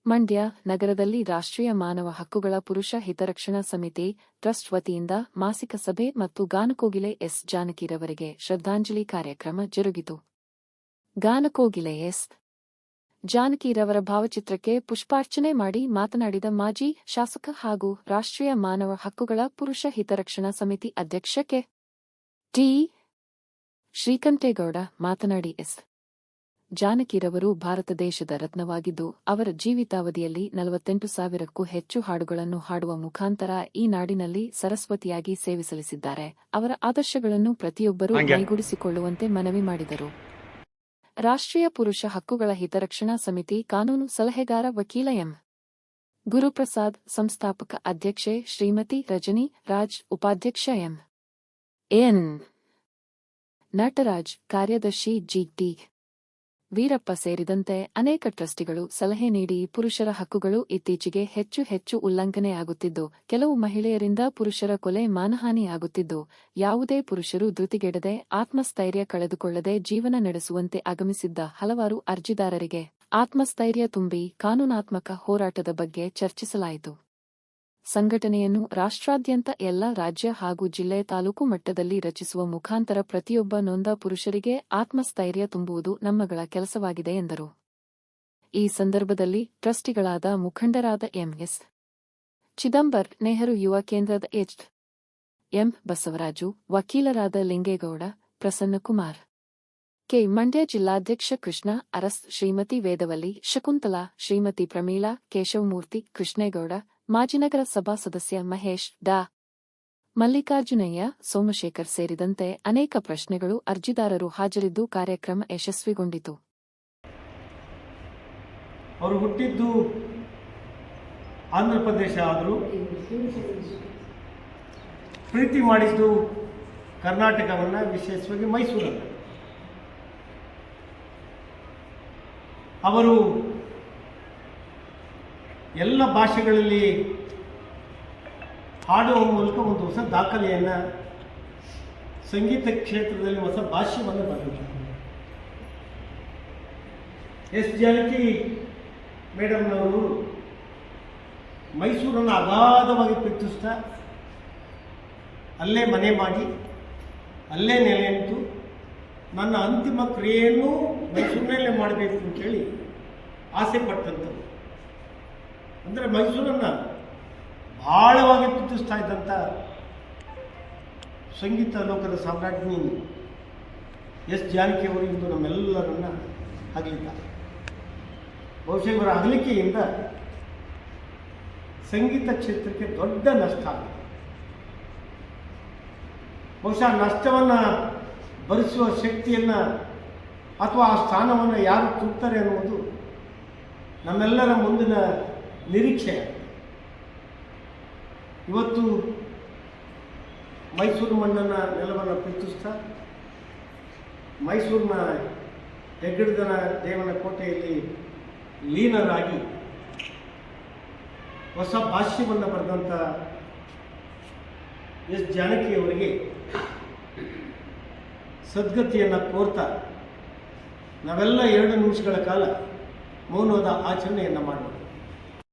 ಮಂಡ್ಯ ನಗರದಲ್ಲಿ ರಾಷ್ಟ್ರೀಯ ಮಾನವ ಹಕ್ಕುಗಳ ಪುರುಷ ಹಿತರಕ್ಷಣಾ ಸಮಿತಿ ಟ್ರಸ್ಟ್ ವತಿಯಿಂದ ಮಾಸಿಕ ಸಭೆ ಮತ್ತು ಗಾನಕೋಗಿಲೆ ಎಸ್ ಜಾನಕಿರವರಿಗೆ ಶ್ರದ್ಧಾಂಜಲಿ ಕಾರ್ಯಕ್ರಮ ಜರುಗಿತು. ಗಾನಕೋಗಿಲೆ ಎಸ್ ಜಾನಕಿರವರ ಭಾವಚಿತ್ರಕ್ಕೆ ಪುಷ್ಪಾರ್ಚನೆ ಮಾಡಿ ಮಾತನಾಡಿದ ಮಾಜಿ ಶಾಸಕ ಹಾಗೂ ರಾಷ್ಟ್ರೀಯ ಮಾನವ ಹಕ್ಕುಗಳ ಪುರುಷ ಹಿತರಕ್ಷಣಾ ಸಮಿತಿ ಅಧ್ಯಕ್ಷ ಕೆ. ಟಿ. ಶ್ರೀಕಂಠೇಗೌಡ ಮಾತನಾಡಿ ಎಸ್. ಜಾನಕಿರವರು ಭಾರತ ದೇಶದ ರತ್ನವಾಗಿದ್ದು, ಅವರ ಜೀವಿತಾವಧಿಯಲ್ಲಿ 48,000ಕ್ಕೂ ಹೆಚ್ಚು ಹಾಡುಗಳನ್ನು ಹಾಡುವ ಮುಖಾಂತರ ಈ ನಾಡಿನಲ್ಲಿ ಸರಸ್ವತಿಯಾಗಿ ಸೇವೆ ಸಲ್ಲಿಸಿದ್ದಾರೆ. ಅವರ ಆದರ್ಶಗಳನ್ನು ಪ್ರತಿಯೊಬ್ಬರೂ ಮೈಗೂಡಿಸಿಕೊಳ್ಳುವಂತೆ ಮನವಿ ಮಾಡಿದರು. ರಾಷ್ಟ್ರೀಯ ಪುರುಷ ಹಕ್ಕುಗಳ ಹಿತರಕ್ಷಣಾ ಸಮಿತಿ ಕಾನೂನು ಸಲಹೆಗಾರ ವಕೀಲ ಎಂ. ಗುರುಪ್ರಸಾದ್, ಸಂಸ್ಥಾಪಕ ಅಧ್ಯಕ್ಷೆ ಶ್ರೀಮತಿ ರಜನಿ ರಾಜ್, ಉಪಾಧ್ಯಕ್ಷ ಎಂ. ಎನ್. ನಟರಾಜ್, ಕಾರ್ಯದರ್ಶಿ ಜಿ. ಟಿ. ವೀರಪ್ಪ ಸೇರಿದಂತೆ ಅನೇಕ ಟ್ರಸ್ಟಿಗಳು ಸಲಹೆ ನೀಡಿ ಪುರುಷರ ಹಕ್ಕುಗಳು ಇತ್ತೀಚೆಗೆ ಹೆಚ್ಚು ಉಲ್ಲಂಘನೆಯಾಗುತ್ತಿದ್ದು, ಕೆಲವು ಮಹಿಳೆಯರಿಂದ ಪುರುಷರ ಕೊಲೆ, ಮಾನಹಾನಿಯಾಗುತ್ತಿದ್ದು, ಯಾವುದೇ ಪುರುಷರು ಧೃತಿಗೆಡದೆ ಆತ್ಮಸ್ಥೈರ್ಯ ಕಳೆದುಕೊಳ್ಳದೆ ಜೀವನ ನಡೆಸುವಂತೆ ಆಗಮಿಸಿದ್ದ ಹಲವಾರು ಅರ್ಜಿದಾರರಿಗೆ ಆತ್ಮಸ್ಥೈರ್ಯ ತುಂಬಿ ಕಾನೂನಾತ್ಮಕ ಹೋರಾಟದ ಬಗ್ಗೆ ಚರ್ಚಿಸಲಾಯಿತು. ಸಂಘಟನೆಯನ್ನು ರಾಷ್ಟ್ರಾದ್ಯಂತ ಎಲ್ಲ ರಾಜ್ಯ ಹಾಗೂ ಜಿಲ್ಲೆ, ತಾಲೂಕು ಮಟ್ಟದಲ್ಲಿ ರಚಿಸುವ ಮುಖಾಂತರ ಪ್ರತಿಯೊಬ್ಬ ನೊಂದ ಪುರುಷರಿಗೆ ಆತ್ಮಸ್ಥೈರ್ಯ ತುಂಬುವುದು ನಮ್ಮಗಳ ಕೆಲಸವಾಗಿದೆ ಎಂದರು. ಈ ಸಂದರ್ಭದಲ್ಲಿ ಟ್ರಸ್ಟಿಗಳಾದ ಮುಖಂಡರಾದ ಎಂ. ಎಸ್. ಚಿದಂಬರ್, ನೆಹರು ಯುವ ಕೇಂದ್ರದ ಎಚ್. ಎಂ. ಬಸವರಾಜು, ವಕೀಲರಾದ ಲಿಂಗೇಗೌಡ, ಪ್ರಸನ್ನಕುಮಾರ್ ಕೆ, ಮಂಡ್ಯ ಜಿಲ್ಲಾಧ್ಯಕ್ಷ ಕೃಷ್ಣ ಅರಸ್, ಶ್ರೀಮತಿ ವೇದವಲ್ಲಿ, ಶಕುಂತಲಾ, ಶ್ರೀಮತಿ ಪ್ರಮೀಳಾ, ಕೇಶವಮೂರ್ತಿ, ಕೃಷ್ಣೇಗೌಡ, ಮಾಜಿನಗರ ಸಭಾ ಸದಸ್ಯ ಮಹೇಶ್, ಡಾ. ಮಲ್ಲಿಕಾರ್ಜುನಯ್ಯ, ಸೋಮಶೇಖರ್ ಸೇರಿದಂತೆ ಅನೇಕ ಪ್ರಶ್ನೆಗಳು ಅರ್ಜಿದಾರರು ಹಾಜರಿದ್ದು ಕಾರ್ಯಕ್ರಮ ಯಶಸ್ವಿಗೊಂಡಿತು. ಅವರು ಹುಟ್ಟಿದ್ದು ಆಂಧ್ರ ಪ್ರದೇಶ ಆದರೂ ಪ್ರೀತಿ ಮಾಡಿದ್ದು ಕರ್ನಾಟಕವನ್ನು, ವಿಶೇಷವಾಗಿ ಮೈಸೂರನ್ನು. ಅವರು ಎಲ್ಲ ಭಾಷೆಗಳಲ್ಲಿ ಹಾಡುವ ಮೂಲಕ ಒಂದು ಹೊಸ ದಾಖಲೆಯನ್ನು, ಸಂಗೀತ ಕ್ಷೇತ್ರದಲ್ಲಿ ಹೊಸ ಭಾಷ್ಯವನ್ನು ಬರೆದಿದ್ದಾರೆ. ಎಸ್. ಜಾನಕಿ ಮೇಡಮ್ನವರು ಮೈಸೂರನ್ನು ಅಗಾಧವಾಗಿ ಪ್ರೀತಿಸ್ತಾ ಅಲ್ಲೇ ಮನೆ ಮಾಡಿ ಅಲ್ಲೇ ನೆಲೆ ನಿಂತು ನನ್ನ ಅಂತಿಮ ಕ್ರಿಯೆಯನ್ನು ಮೈಸೂರಿನಲ್ಲೇ ಮಾಡಬೇಕು ಅಂತೇಳಿ ಆಸೆ ಪಟ್ಟಂಥದ್ದು. ಅಂದರೆ ಮೈಸೂರನ್ನು ಆಳವಾಗಿ ಪ್ರೀತಿಸ್ತಾ ಇದ್ದಂಥ ಸಂಗೀತ ಲೋಕದ ಸಾಮ್ರಾಜ್ಞಿ ಎಸ್. ಜಾನಕಿಯವರು ಇಂದು ನಮ್ಮೆಲ್ಲರನ್ನ ಅಗಲಿದ್ದಾರೆ. ಬಹುಶಃ ಇವರ ಅಗಲಿಕೆಯಿಂದ ಸಂಗೀತ ಕ್ಷೇತ್ರಕ್ಕೆ ದೊಡ್ಡ ನಷ್ಟ ಆಗಿದೆ. ಬಹುಶಃ ನಷ್ಟವನ್ನು ಭರಿಸುವ ಶಕ್ತಿಯನ್ನು ಅಥವಾ ಆ ಸ್ಥಾನವನ್ನು ಯಾರು ತುಂಬುತ್ತಾರೆ ಅನ್ನುವುದು ನಮ್ಮೆಲ್ಲರ ಮುಂದಿನ ನಿರೀಕ್ಷೆ. ಇವತ್ತು ಮೈಸೂರು ಮಣ್ಣನ್ನು, ನೆಲವನ್ನು ಪ್ರೀತಿಸ್ತಾ ಮೈಸೂರಿನ ಹೆಗ್ಗಡದನ ದೇವನ ಕೋಟೆಯಲ್ಲಿ ಲೀನರಾಗಿ ಹೊಸ ಭಾಷ್ಯವನ್ನು ಬರೆದಂಥ ಎಸ್. ಜಾನಕಿಯವರಿಗೆ ಸದ್ಗತಿಯನ್ನು ಕೋರ್ತಾ ನಾವೆಲ್ಲ 2 ನಿಮಿಷಗಳ ಕಾಲ ಮೌನದ ಆಚರಣೆಯನ್ನು ಮಾಡೋಣ.